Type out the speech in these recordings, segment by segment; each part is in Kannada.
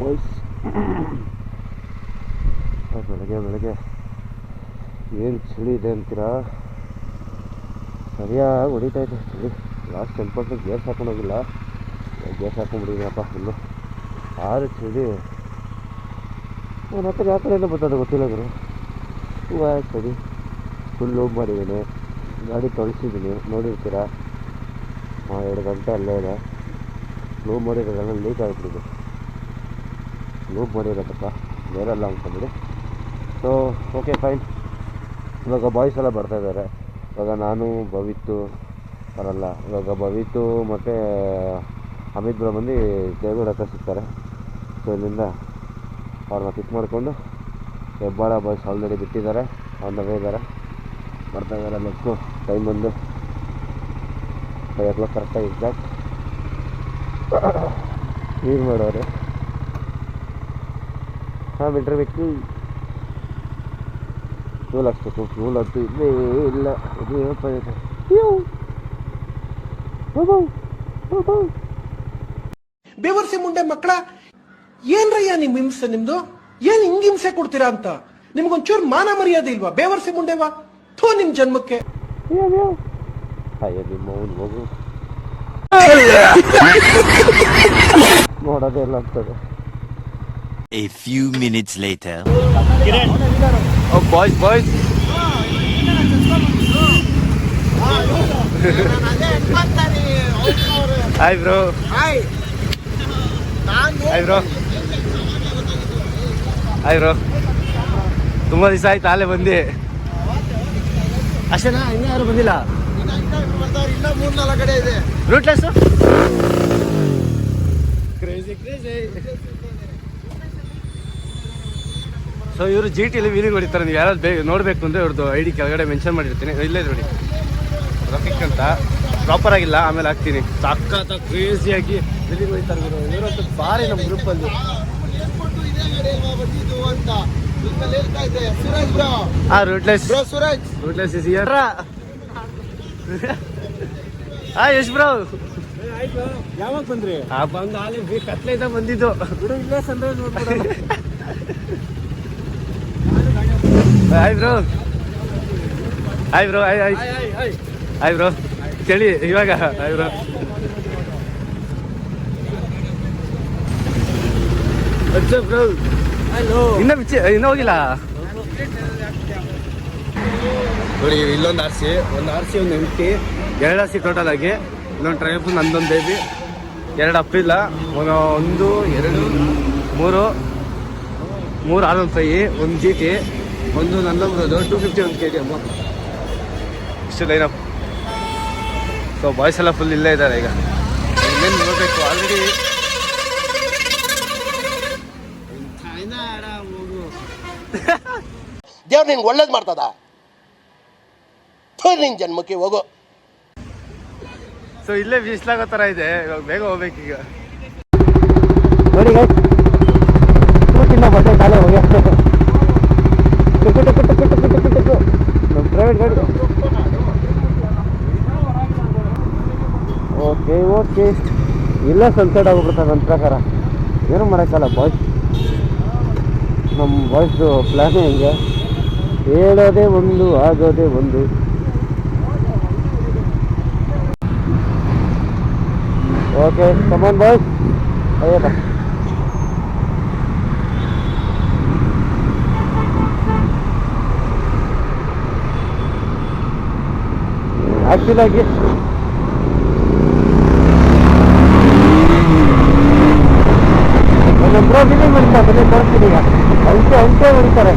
ಬಾಯ್ಸ್. ಬೆಳಗ್ಗೆ ಏನು ಚಳಿ ಇದೆ ಅಂತೀರಾ, ಸರಿಯಾಗಿ ಹೊಡಿತೈತೆ ಚಳಿ. ಲಾಸ್ಟ್ ಸ್ವಲ್ಪ ಗೇರ್ಸ್ ಹಾಕೊಂಡೋಗಿಲ್ಲ, ಗೇರ್ಸ್ ಹಾಕೊಂಡ್ಬಿಟ್ಟಿದ್ದೀನಪ್ಪ ಫುಲ್ಲು. ಆರು ಚಳಿ. ಮತ್ತೆ ಯಾವ ಕಡೆಯಿಂದ ಬರ್ತದೆ ಗೊತ್ತಿಲ್ಲ ಗುರು. ಚಳಿ ಫುಲ್ ಲೂಬ್ ಮಾಡಿದ್ದೀನಿ, ಗಾಡಿ ತೊಳಸಿದ್ದೀನಿ, ನೋಡಿರ್ತೀರಾ. 2 ಗಂಟೆ ಅಲ್ಲೇ ಇದೆ. ಲೂಬ್ ಮಾಡಿರೋದೆಲ್ಲ ಲೀಕ್ ಆಗಿಬಿಟ್ಟಿದೆ. ಲೂಬ್ ಮಾಡಿರೋದಪ್ಪ, ಬೇರೆಲ್ಲ ಅಂದ್ಕೊಂಬಿಡಿ. So okay fine. ಇವಾಗ ಬಾಯ್ಸ್ ಎಲ್ಲ ಬರ್ತಾಯಿದ್ದಾರೆ. ಇವಾಗ ನಾನು ಭವಿತ್ತು ಬರಲ್ಲ. ಇವಾಗ ಭವಿತ್ತು ಮತ್ತು ಅಮಿತ್ ಬ್ರೋ ಬಂದು ದೇವಗೌಡ ಹತ್ರ ಸಿಗ್ತಾರೆ. ಸೊ ಇಲ್ಲಿಂದ ಅವ್ರನ್ನ ಪಿಕ್ ಮಾಡಿಕೊಂಡು ಹೆಬ್ಬಾಳ ಬಾಯ್ಸ್ ಆಲ್ರೆಡಿ ಬಿಟ್ಟಿದ್ದಾರೆ, ಆನ್ ದ ವೇ ಇದ್ದಾರೆ, ಬರ್ತಾಯಿದ್ದಾರೆ. ನೆಕ್ಸ್ಟು ಟೈಮ್ ಬಂದು 5 o'clock ಕರೆಕ್ಟಾಗಿ ಎಕ್ಸಾಕ್ಟ್. ಏನು ಮಾಡೋರು ಇಂಟರ್ವ್ಯೂಕ್ಕೆ ಫ್ಯೂಲ್ ಹಾಕ್ಸ್ಬೇಕು. ಫ್ಯೂಲ್ ಅಂತೂ ಇಲ್ಲೇ ಇಲ್ಲ. ಇದು ಹೇಳ್ತಾ ಇದೆ ಬೇವರ್ಸಿ ಮುಂಡೆ ಮಕ್ಕಳ, ಏನ್ರಯ್ಯ ನಿಮ್ ಹಿಂಸೆ? ನಿಮ್ದು ಏನ್ ಹಿಂಗ್ ಹಿಂಸೆ ಕೊಡ್ತೀರಾ ಅಂತ ನಿಮ್ಗೊಂಚೂರು ಮಾನ ಮರ್ಯಾದೆ ಇಲ್ವಾ? ಬೇವರ್ಸಿ ಮುಂಡೆವಾ ಥೋ ನಿಮ್ ಜನ್ಮಕ್ಕೆ. ಅಯ್ಯೋ ನಿಮ್ಮ ಅವ್ನು ಹೋಗು, ನೋಡೋದೇ ಇಲ್ಲ ಆಗ್ತದೆ. A few minutes later. Oh boys. Hi bro. Hi bro. ತುಂಬ ದಿವಸ ಆಯ್ತು ಅಲ್ಲೇ ಬಂದು. ಅಷ್ಟೇನಾ? ಇನ್ನೂ ಯಾರು ಬಂದಿಲ್ಲ? ಇನ್ನ 3-4 ಕಡೆ ಇದೆ ರೂಟ್ಲೆಸ್. ಕ್ರೇಜಿ. ಸೊ ಇವರು ಜಿ ಟಿಲಿ ವೀಲಿಂಗ್ ಹೊಡಿತಾರೆ. ನೀವು ಯಾರಾದ್ರು ನೋಡಬೇಕು ಅಂದರೆ ಇವ್ರದ್ದು ID ಕೆಳಗಡೆ ಮೆನ್ಷನ್ ಮಾಡಿರ್ತೀನಿ. ಇಲ್ಲೇ ನೋಡಿ ರಫಿಕ್ ಅಂತ, ಪ್ರಾಪರ್ ಆಗಿಲ್ಲ, ಆಮೇಲೆ ಹಾಕ್ತೀನಿ. ಸಖತ್ ಕ್ರೇಜಿಯಾಗಿ ವೀಲಿಂಗ್ ಹೊಡಿತಾರೆ ಇವರು. ಇವರಂತೂ ಭಾರಿ ನಮ್ಮ ಗ್ರೂಪಲ್ಲಿ. Rootless is here. Hi Yash bro. ಯಾವಾಗ ಬಂದ್ರಿ? ಬಂದು ಅಲ್ಲಿ ಕತ್ಲೆಯಿಂದ ಬಂದಿದ್ದು. ಇಲ್ಲೇ ಸಂದ್ರೆ ನೋಡ್ಬಿಡ. Hi bro. ಹಾಯ್ ಬ್ರೋ ಕೇಳಿ ಇವಾಗ. Hi bro. ಬ್ರೋ ಇನ್ನೂ ಹೋಗಿಲ್ಲ ನೋಡಿ. ಇಲ್ಲೊಂದು ಆರ್ ಸಿ, ಒಂದು ಎಂಟಿ, 2 RC ಟೋಟಲ್ ಆಗಿ. ಇಲ್ಲೊಂದು ಟ್ರೈಫ್, ನಂದೊಂದು ಬೇಬಿ, 2 ಅಪ್ಪಿಲ್ಲ, 1 2 3 R15, 1 GT, 1 ನಂದೊಂದು 251 KTM. ಇಷ್ಟು ಲೈನಪ್. ಸೊ ಬಾಯ್ಸ್ ಎಲ್ಲ ಫುಲ್ ಇಲ್ಲೇ ಇದ್ದಾರೆ. ಈಗ ಇನ್ನೇನು ನೋಡಬೇಕು. ಆಲ್ರೆಡಿ ದೇವ್ರು ನಿನ್ಗೆ ಒಳ್ಳೇದು ಮಾಡ್ತದ? ನಿನ್ ಜನ್ಮಕ್ಕೆ ಹೋಗೋ. ಸೊ ಇಲ್ಲೇ ಬಿಸ್ಲಾಗೋ ಥರ ಇದೆ. ಇವಾಗ ಬೇಗ ಹೋಗ್ಬೇಕೀಗ. ನೋಡಿ ಬಟ್ಟೆ ಕಾಲೇ ಹೋಗಿ ನಮ್ಮ ಪ್ರೈವೇಟ್ ಗಾಡಿ. ಓಕೆ ಇಲ್ಲ ಸನ್ಸೆಟ್ ಆಗೋಗ್ಬಿಡ್ತಾರೆ ನನ್ನ ಪ್ರಕಾರ. ಏನೂ ಮಾಡೋಕ್ಕಲ್ಲ ಬಾಯ್ಸ್. ನಮ್ಮ ಬಾಯ್ಸ್ದು ಪ್ಲ್ಯಾನೇ ಹೆಂಗೆ, ಹೇಳೋದೇ ಒಂದು ಆಗೋದೇ ಒಂದು. Okay come on boys. ಅಯ್ಯಪ್ಪ ಆ್ಯಕ್ಚುಲಾಗಿ ನಮ್ಮ ಬ್ರೋ ಬಿಲಿಂಗ್ ಮಾಡ್ತಾರೆ. ತೋರಿಸ್ತೀನಿ ಈಗ. ಅಂಟೆ ಹೊಡಿತಾರೆ.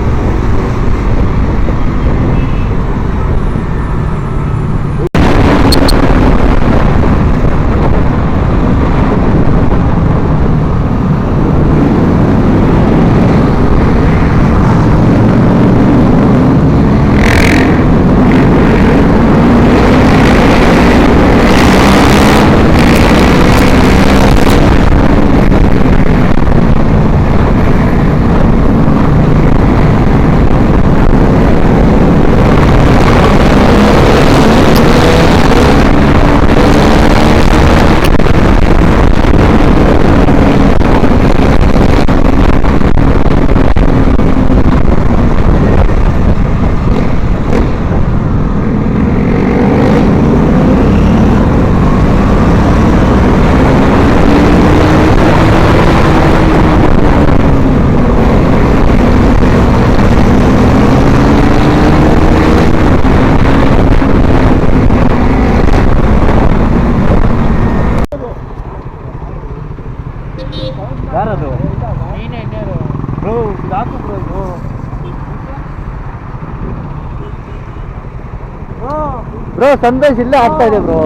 ಬ್ರೋ ಸಂದೇಶ್ ಇಲ್ಲೇ ಆಗ್ತಾ ಇದೆ ಬ್ರೋ.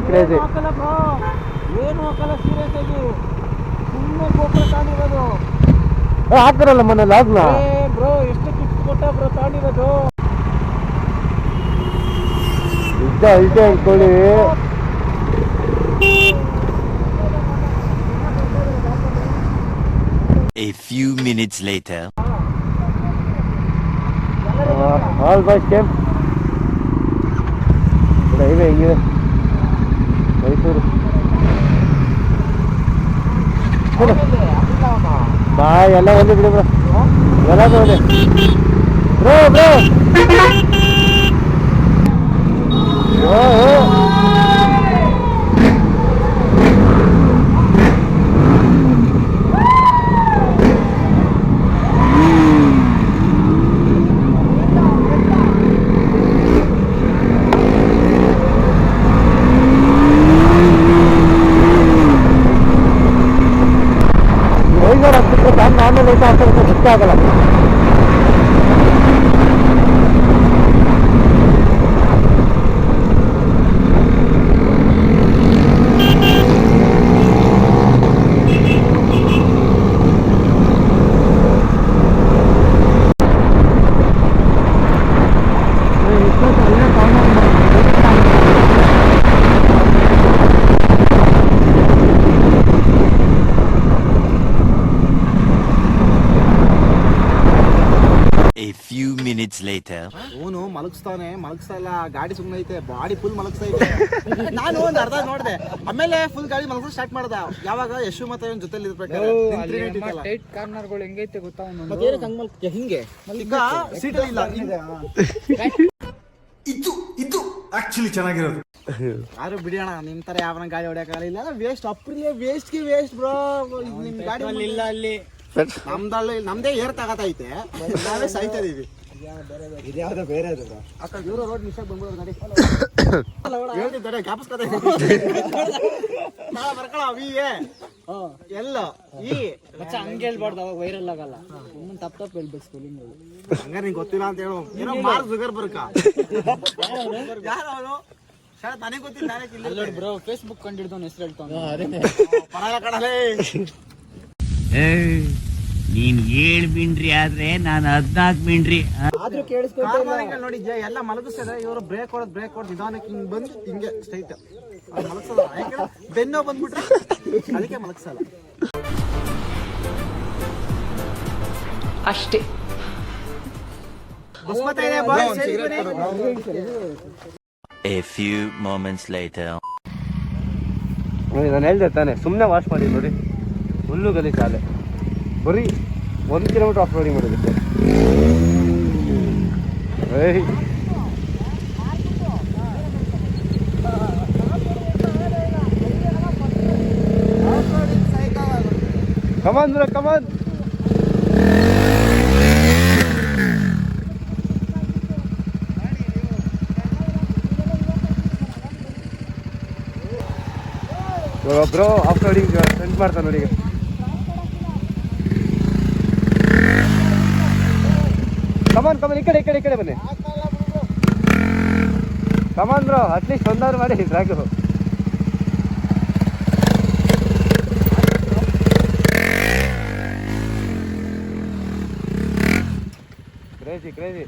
ಕ್ರೇಜಿ. ಏನು ಹಾಕಲ್ಲ ಸೀರಿಯಸ್ ಆಗಿ, ಸುಮ್ಮನೆ ಗೋಪುರ ತಾಂಡಿರೋದು. ಹಾಕ್ತಾರಲ್ಲ ಮೊನ್ನೆ ಲಾಗ್ನ. ಬ್ರೋ ಎಷ್ಟು ಟಿಪ್ಸ್ ಕೊಟ್ಟ ಬ್ರೋ ತಾಂಡಿರೋದು. ನಿಜ ಐತೆ ಅನ್ಕೊಳ್ಳಿ. A few minutes later. All boys came. Highway ಹೆಂಗಿದೆ ಮೈಸೂರು. ಬಾಯ್ ಎಲ್ಲ ಒಂದೇ ಬಿಡಿ ಬ್ರೋ, ಎಲ್ಲದು ಒಂದೇ ಬ್ರೋ ಬ್ರೋ. ಆಮೇಲೆ ಗೊತ್ತಾಗಲ್ಲ. A few minutes later. ಅವನು ಮಲಗಿಸ್ತಾ ಇಲ್ಲ, ಗಾಡಿ ಸುಮ್ಮನೆ ಐತೆ, ಬಾಡಿ ಫುಲ್ ಮಲಗಿಸ್ತಾ ಐತೆ. ನಾನು ಒಂದ್ ಅರ್ಧ ನೋಡ್ದೆ, ಆಮೇಲೆ ಫುಲ್ ಗಾಡಿ ಮಲಗಿಸ್ ಸ್ಟಾರ್ಟ್ ಮಾಡ್ದ. ಯಾವಾಗ ಯಶು ಮತ್ತೆ ಅವನ ಜೊತೆಲಿ ಇರ್ಬೇಕಾದ್ರೆ ಟೈಟ್ ಕಾರ್ನರ್ಗಳು ಹೆಂಗೈತೆ ಗೊತ್ತಾ? ಹಿಂಗೆ ಸೀಟಲ್ಲಿ ಇಲ್ಲ. ಇದು ಆಕ್ಚುಲಿ ಚೆನ್ನಾಗಿರೋದು. ಯಾರು ಬಿಡೋಣ ನಿಮ್ ತರ ಯಾವನ ಗಾಡಿ ಹೊಡ್ಯಾಕಲ್ಲ. ಇಲ್ಲ ವೇಸ್ಟ್, ಅಪ್ರಿಲೆ ವೇಸ್ಟ್ಗೆ ವೇಸ್ಟ್ ಬ್ರೋ. ನಿಮ್ ಗಾಡಿ ಇಲ್ಲ ಅಲ್ಲಿ, ನಮ್ದೇ ಏರ್ ತಗತೈತೆ, ನಾವೇ ಸಾಯ್ತಾ ಇದೀವಿ. ಇದ್ಯಾವ್ದು ಬೇರೆ ಅದು ಬ್ರೋ. ಅಕ್ಕ ಇವ್ರ ರೋಡ್ ಮಿಸ್ಟೇಕ್ ಬಂದ್ಬಿಡೋದು ಗಾಡಿ. ಹೇಳ್ತಿದ್ದಾರೆ ಜ್ಞಾಪಿಸ್ಕೊತಾ ಬರ್ಕೊಳ ಅವಿಯೇ ಎಲ್ಲ ಈ ಹಂಗೆ ಹೇಳ್ಬಾರ್ದು, ಅವಾಗ ವೈರಲ್ ಆಗಲ್ಲ. ಸುಮ್ಮನೆ ತಪ್ಪು ಹೇಳ್ಬೇಕು ಸ್ಪೆಲ್ಲಿಂಗ್. ಹಂಗಾರೆ ನಿಂಗೆ ಗೊತ್ತಿಲ್ಲ ಅಂತ ಹೇಳು. ಏನೋ ಮಾರ್ಕ್ ಜುಗರ್ ಬರ್ಕ ಯಾರು ಅವನು ನನಗೆ ಗೊತ್ತಿಲ್ಲ. ನಾನೇ ಬ್ರೋ ಫೇಸ್ಬುಕ್ ಕಂಡಿಡ್ದವನ ಹೆಸರು ಹೇಳ್ತಾವ ಪರಲ್ಲ ಕಡಲೇ. ನೀನ್ 7 ಮಿಂಡ್ರಿ ಆದ್ರೆ ನಾನು 14 ಮಿಂಡ್ರಿ. ಆದ್ರೂ ನೋಡಿ ಎಲ್ಲ ಮಲಗಿಸ್ತದೆ. ಇವರು ಬ್ರೇಕ್ ಹೊಡೆದ್ ನಿಧಾನಕ್ಕೆ ಹಿಂಗ್ ಬಂದು ಹಿಂಗೆ ಸ್ಟ್ರೈಟ್ ಮಲಗಿಸಲ್ಲ. ಯಾಕೆ ಬೆನ್ನೋ ಬಂದ್ಬಿಟ್ರೆ ಅದಕ್ಕೆ ಮಲಗಿಸಲ್ಲ ಅಷ್ಟೇ. A few moments later. ನಾನು ಹೇಳ್ದೆ ತಾನೆ, ಸುಮ್ಮನೆ ವಾಶ್ ಮಾಡಿ ನೋಡಿ, ಹುಲ್ಲು ಗಲೀಜ್ ಶಾಲೆ. ಬರೀ 1 ಕಿಲೋಮೀಟರ್ ಆಫ್ ರೋಡಿಂಗ್ ಮಾಡೋದಕ್ಕೆ. ಕಮಾನ್ ಬ್ರೋ ಕಮಾನ್. ಬ್ರೋ ಆಫ್ ರೋಡಿಂಗ್ ಸೆಂಡ್ ಮಾಡ್ತಾನೆ ನೋಡಿ. ಕಮಾನ್ ಈ ಕಡೆ ಬನ್ನಿ. ಕಮಾನ್ ಬ್ರೋ, ಅಟ್ಲೀಸ್ಟ್ ಒಂದಾದ್ರು ಮಾಡಿ ಸಾಕು. ಕ್ರೇಜಿ.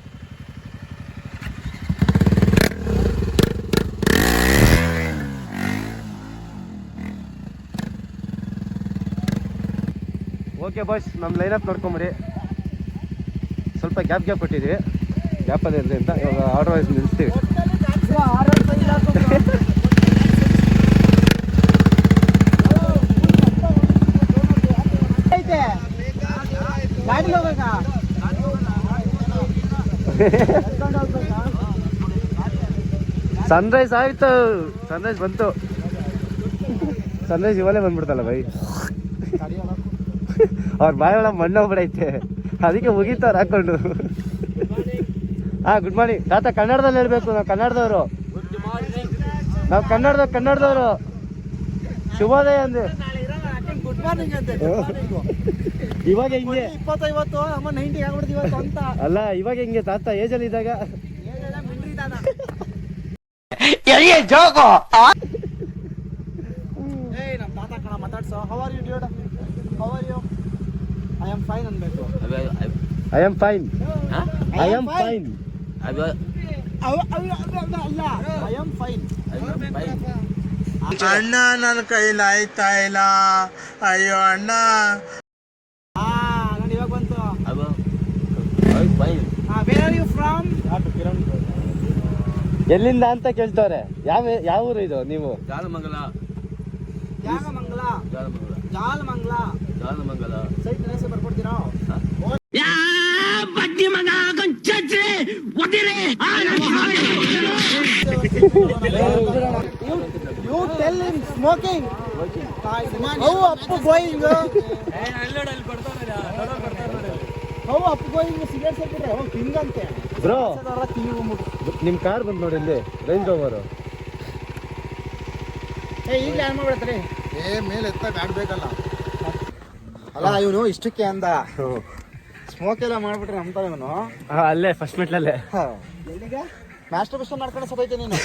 ಓಕೆ ಬಾಯ್ಸ್, ನಮ್ಮ ಲೈನಪ್ ನೋಡ್ಕೊಂಬಿಡಿ. ಸ್ವಲ್ಪ ಗ್ಯಾಪ್ ಕೊಟ್ಟಿದ್ದೀವಿ, ಗ್ಯಾಪ್ ಅದೇ ಇರಲಿ ಅಂತ. ಇವಾಗ ಆರ್ಡರ್ ವೈಸ್ ನಿಲ್ಲಿಸ್ತೀವಿ. ಸನ್ರೈಸ್ ಆಯ್ತು, ಸನ್ರೈಸ್ ಬಂತು. ಸನ್ರೈಸ್ ಇವಲ್ಲೇ ಬಂದ್ಬಿಡ್ತಲ್ಲ ಬೈ. ಅವ್ರ ಬಾಯೊಳ ಮಣ್ಣು ಹೋಗ್ಬಿಡೈತೆ, ಅದಕ್ಕೆ ಮುಗೀತವ್ರು ಹಾಕೊಂಡು. ಗುಡ್ ಮಾರ್ನಿಂಗ್ ತಾತ. ಕನ್ನಡದಲ್ಲಿ ಹೇಳ್ಬೇಕು, ನಾವು ಕನ್ನಡದವರು. ಕನ್ನಡದವರು ಶುಭೋದಯ ಅಂದೆ. ಗುಡ್ ಮಾರ್ನಿಂಗ್ ಅಂತೆ. ಇವಾಗ ಹಿಂಗೆ 20-50 ಅಮ್ಮ 90 ಆಗ್ಬಿಡ್ತೀವಿ ಅಂತ. ಅಲ್ಲ, ಇವಾಗ ಹಿಂಗೆ ತಾತ ಏಜಲ್ಲಿ ಇದ್ದಾಗ ಏಯ್ ನಮ್ಮ ತಾತ ಕಣ ಮಾತಾಡ್ಸೋ. How are you dude? How are you? I am fine ಅನ್ಬೇಕು. I am fine. I am fine. ಅಲ್ಲ ಐ ಆಮ್ ಫೈನ್. ಅಣ್ಣ ನನ್ನ ಕೈಲಾಯ್ತಾ ಇಲ್ಲ, ಅಯ್ಯೋ ಅಣ್ಣ. ನೋಡಿ ಇವಾಗ ಬಂತು. Where are you from? ಎಲ್ಲಿಂದ ಅಂತ ಕೇಳ್ತವ್ರೆ. ಯಾವ ಊರು ಇದು ನೀವು? ಜಾಲಮಂಗಲ. ಸೈಟ್ ಹೆಸರು ಬರ್ಕೊಡ್ತೀರಾ? You tell him smoking. How up going? How up going? Cigarette ಸೇರ್ಬಿಟ್ರೆ ಅವ ಕಿಂಗ್ ಅಂತೆ. ಬ್ರೋ ಕಿವಿ ಬಂದ್ಬಿಟ್ಟು. ನಿಮ್ ಕಾರ್ ಬಂದ್ ನೋಡಿ ಇಲ್ಲಿ, ರೇಂಜ್ ರೋವರ್. ಈಗಲೇ ಆನ್ ಮಾಡ್ಬಿಡ್ತಾರೆ. ಮೇಲೆ ಎತ್ತಾಗ ಆಡ್ಬೇಕಲ್ಲ. ಅಲ್ಲ ಇವನು ಇಷ್ಟಕ್ಕೆ ಅಂದ. ಸ್ಮೋಕ್ ಎಲ್ಲ ಮಾಡ್ಬಿಟ್ರೆ ನಮ್ತಾವ ಇವನು. ಅಲ್ಲೇ ಫಸ್ಟ್ ಮೆಟ್ಲಲ್ಲೇ. ಎಲ್ಲಿಗೆ ಮಾಸ್ಟರ್ ಬಿಸ್ಟರ್ ಮಾಡ್ಕೊಂಡು ಸತೈತೆ ನೀನು.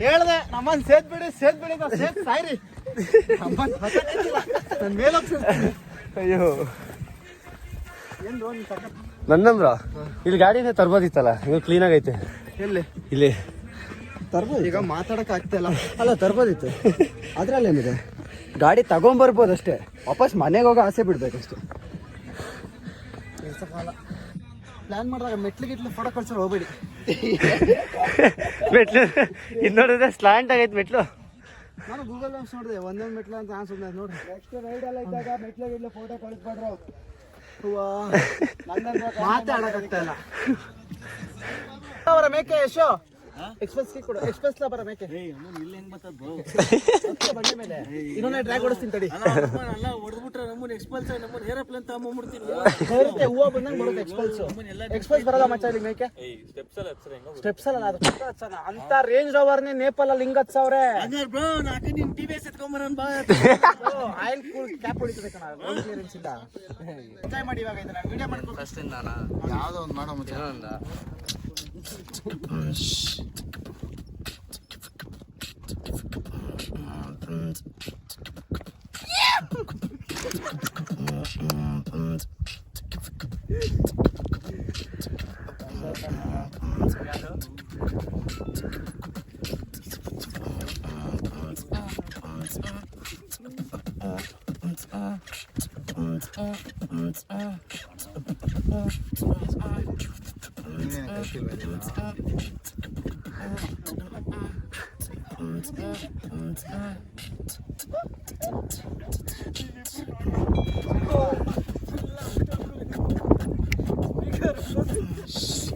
ಹೇಳ್ದೆ ನಮ್ಮನ್ ಸೇದ್ಬಿಡಿ ಸಾಯ್ರಿ. ನಮ್ಮನ್ ನನ್ ಮೇಲೆ ಅಯ್ಯೋ ಏನು ನನ್ನಂದ್ರ ಇಲ್ಲಿ ಗಾಡಿನೇ ತರ್ಬೋದಿತ್ತಲ್ಲ, ಇದು ಕ್ಲೀನ್ ಆಗೈತೆ. ಎಲ್ಲಿ ಇಲ್ಲಿ ತರ್ಬೋದು. ಈಗ ಮಾತಾಡಕ್ ಆಗ್ತಿಲ್ಲ. ಅಲ್ಲ ತರ್ಬೋದಿತ್ತು. ಅದ್ರಲ್ಲೇನಿದೆ, ಗಾಡಿ ತಗೊಂಬರ್ಬೋದು ಅಷ್ಟೇ, ವಾಪಸ್ ಮನೆಗೆ ಹೋಗೋ ಆಸೆ ಬಿಡ್ಬೇಕಷ್ಟೇ. ಪ್ಲಾನ್ ಮಾಡಿದಾಗ ಮೆಟ್ಲಿಗಿಟ್ಲು ಫೋಟೋ ಕಳ್ಸೋರು ಹೋಗ್ಬೇಡಿ. ಮೆಟ್ಲು ಇದು ನೋಡಿದ್ರೆ ಸ್ಲಾಂಟ್ ಆಗೈತೆ ಮೆಟ್ಲು. ನಾನು ಗೂಗಲ್ ಮ್ಯಾಪ್ಸ್ ನೋಡಿದೆ, ಒಂದೊಂದು ಮೆಟ್ಲು ಅಂತ ಅನ್ಸುತ್ತೆ ನೋಡಿ. ನೆಕ್ಸ್ಟ್ ರೈಡ್ ಎಲ್ಲ ಇದ್ದಾಗ ಮೆಟ್ಲಿಗಿಟ್ಲು ಫೋಟೋ ಕಳಿಸ್ಬಿಡ್ರು. ಮಾತಾಡಕ್ಕಾಗ್ತಾ ಇಲ್ಲ. ಅವರ ಮೇಕೆ ಯಶೋ ಎಕ್ಸ್ಪ್ರೆಸ್ ಕೊಡು. ಎಕ್ಸ್ಪ್ರೆಸ್ ಬರ ಮೇಕೆ ಬಂಡಿ ಮೇಲೆ ಇನ್ನೊಂದೇ ಟ್ರ್ಯಾಕ್ ಓಡಿಸ್ತೀನಿ ತಡಿ. ಹೂವು ಬಂದಂಗೆ ಬರುತ್ತೆ ಎಕ್ಸ್ಪ್ರೆಸ್ ಬರೋದ ಮಚ್ಚ ಇಲ್ಲಿ ಮೇಕೆ. ಸ್ಟೆಪ್ಸ್ ಅಲ್ಲ ಅದು ಅಂತ ರೇಂಜ್ ರೋವರ್ನೇ ನೇಪಾಲ್ ಅಲ್ಲಿ ಹಿಂಗ್ ಹತ್ಸವ್ರೆ. ಆಯಿಲ್ ಕ್ಯಾಪ್ ಹೊಡಿತದೆ ಕಣ, ಕ್ಲಿಯರೆನ್ಸ್ ಇಲ್ಲ. ಎಂಜಾಯ್ ಮಾಡಿ ಇವಾಗ ಇದನ್ನ ವಿಡಿಯೋ ಮಾಡ್ಕೊಂಡು ಯಾವ್ದೋ ಒಂದು ಮಾಡೋ ಮುಂಚೆ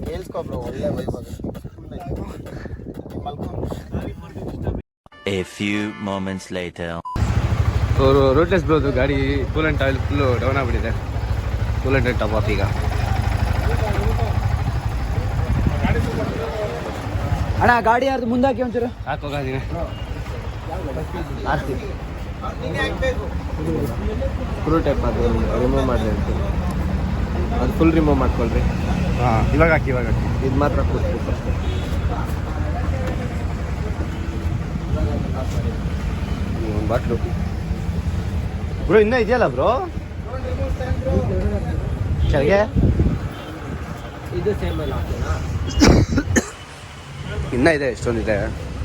ಹೇಳ್ಕೊಬ್ರು ಒಳ್ಳೆ ವೈಭವ. A few moments later. ಅವರು ರೋಡ್ಲೆಸ್ ಬ್ರೋದು ಗಾಡಿ ಕೂಲೆಂಟ್ ಆಯಿಲ್ ಫುಲ್ಲು ಡೌನ್ ಆಗಿಬಿಟ್ಟಿದೆ. ಕೂಲೆಂಟ್ ಟಾಪ್ ಆಫ್ ಈಗ. ಅಣ್ಣ ಗಾಡಿ ಯಾರ್ದು ಮುಂದಾಕಿ ಒಂಚೂರು ಹಾಕೋಗಾದೀನಿ. ಸ್ಕ್ರೂ ಟೈಪ್ ಅದು ರಿಮೂವ್ ಮಾಡಿರಿ ಅಂತ, ಅದು ಫುಲ್ ರಿಮೂವ್ ಮಾಡ್ಕೊಳ್ರಿ. ಹಾಂ ಇವಾಗ ಹಾಕಿ ಇದು ಮಾತ್ರ ಕೂತ್ಬೇಕು ಅಷ್ಟೇ. ಒಂದು ಬಾಟ್ಲು ಬ್ರೋ ಇನ್ನೂ ಇದೆಯಲ್ಲ ಬ್ರೋ ಕೆಳಗೆ? ಇದು ಸೇಮ್ ಅಲ್ಲ ಇನ್ನೂ ಇದೆ, ಎಷ್ಟೊಂದಿದೆ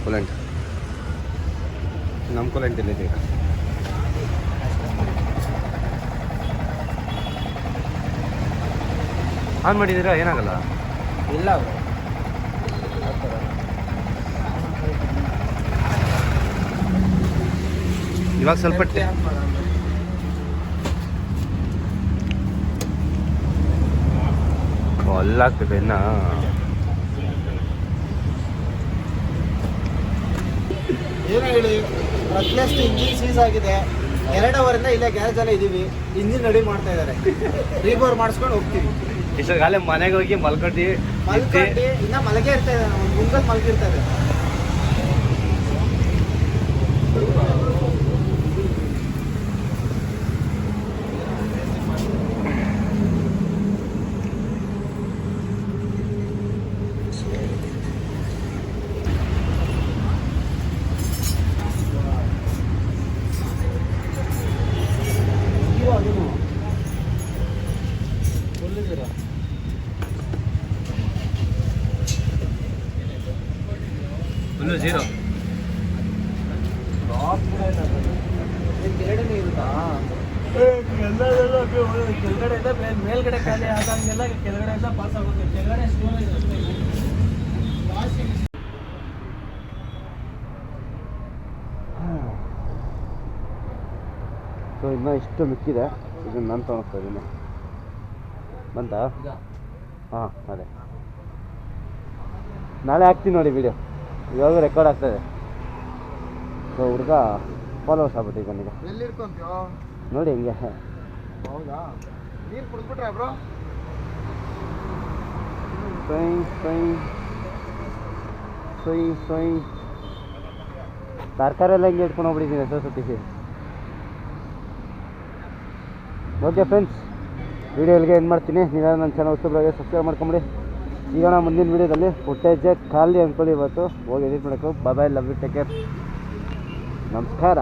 ಕೂಲೆಂಟ್. ನಮ್ಮ ಕೂಲೆಂಟ್ ಇಲ್ಲಿದೆ ಈಗ. ಆನ್ ಮಾಡಿದ್ದೀರಾ? ಏನಾಗಲ್ಲ. ಇಲ್ಲ ಇವಾಗ ಸ್ವಲ್ಪ ಅಲ್ಲಾಗ್ತದೆ ಇನ್ನ. ಏನು ಹೇಳಿ, ಅಟ್ಲೀಸ್ಟ್ ಇಂಜಿನ್ ಸೀಸ್ ಆಗಿದೆ. 2 ಅವರಿಂದ ಇಲ್ಲೇ ಗ್ಯಾರೇಜ್ ಅಲ್ಲೇ ಇದೀವಿ. ಇಂಜಿನ್ ರೆಡಿ ಮಾಡ್ತಾ ಇದ್ದಾರೆ, ರೀಬೋರ್ ಮಾಡಿಸ್ಕೊಂಡು ಹೋಗ್ತೀವಿ. ಇಷ್ಟೊಂದು ಮನೆಗೆ ಹೋಗಿ ಮಲ್ಕೊಟ್ಟು ಇನ್ನ ಮಲಗೆ ಇರ್ತಾ ಇದೆ, ಮುಂದೆ ಮಲಗಿರ್ತಾ ಇದೆ. ಕೆಳಗಡೆ ಇರುತ್ತಾ ಕೆಳಗಡೆ ಎಲ್ಲ ಮೇಲ್ಗಡೆ ಖಾಲಿ ಆದಂಗೆಲ್ಲ ಕೆಳಗಡೆ ಎಲ್ಲ ಪಾಸ್ ಆಗುತ್ತೆ ಕೆಳಗಡೆ ಸೊ ಇನ್ನೂ ಇಷ್ಟು ಮಿಕ್ಕಿದೆ, ಇದನ್ನು ನಾನು ತೊಗೊಳ್ತಾ ಇದ್ದೀನಿ. ಬಂತಾ? ಹಾಂ, ಅದೇ ನಾಳೆ ಹಾಕ್ತೀನಿ ನೋಡಿ ವಿಡಿಯೋ, ಇವಾಗ ರೆಕಾರ್ಡ್ ಆಗ್ತಾಯಿದೆ. ಸೊ ಹುಡುಗ ಫಾಲೋವರ್ಸ್ ಆಗ್ಬಿಟ್ಟಿದ್ದೆ ನನಗೆ. ಎಲ್ಲಿ ಇರ್ಕೊಂತೀಯೋ ನೋಡಿ ಹಿಂಗೆ. ಹೌದಾ? ನೀರು ಕುಡಿದ್ಬಿಟ್ರೆ ಬ್ರೋ? ಸೊಯ್ ಸೊಯ್ ಸೊಯ್ ಸೊಯ್ ತರಕಾರಿ ಎಲ್ಲ ಹಿಂಗೆ ಇಟ್ಕೊಂಡು ಹೋಗ್ಬಿಟ್ಟಿದ್ದೀನಿ ಸೊಸೈಟಿಗೆ. ಓಕೆ ಫ್ರೆಂಡ್ಸ್, ವಿಡಿಯೋ ಇಲ್ಲಿಗೆ ಏನು ಮಾಡ್ತೀನಿ. ನೀವೆಲ್ಲ ನನ್ನ ಚಾನಲ್ ಹೊಸಬ್ರಾಗೆ ಸಬ್ಸ್ಕ್ರೈಬ್ ಮಾಡ್ಕೊಂಬಿಡಿ. ಈಗ ನಾವು ಮುಂದಿನ ವೀಡಿಯೋದಲ್ಲಿ ಫುಟೇಜೇ ಖಾಲಿ ಅಂದ್ಕೊಳ್ಳಿ ಇವತ್ತು. ಹೋಗಿ ಎಡಿಟ್ ಮಾಡೋಕ್ಕೂ. ಬಾಯ್, ಲವ್ ಯು, ಟೇಕ್ ಕೇರ್, ನಮಸ್ಕಾರ.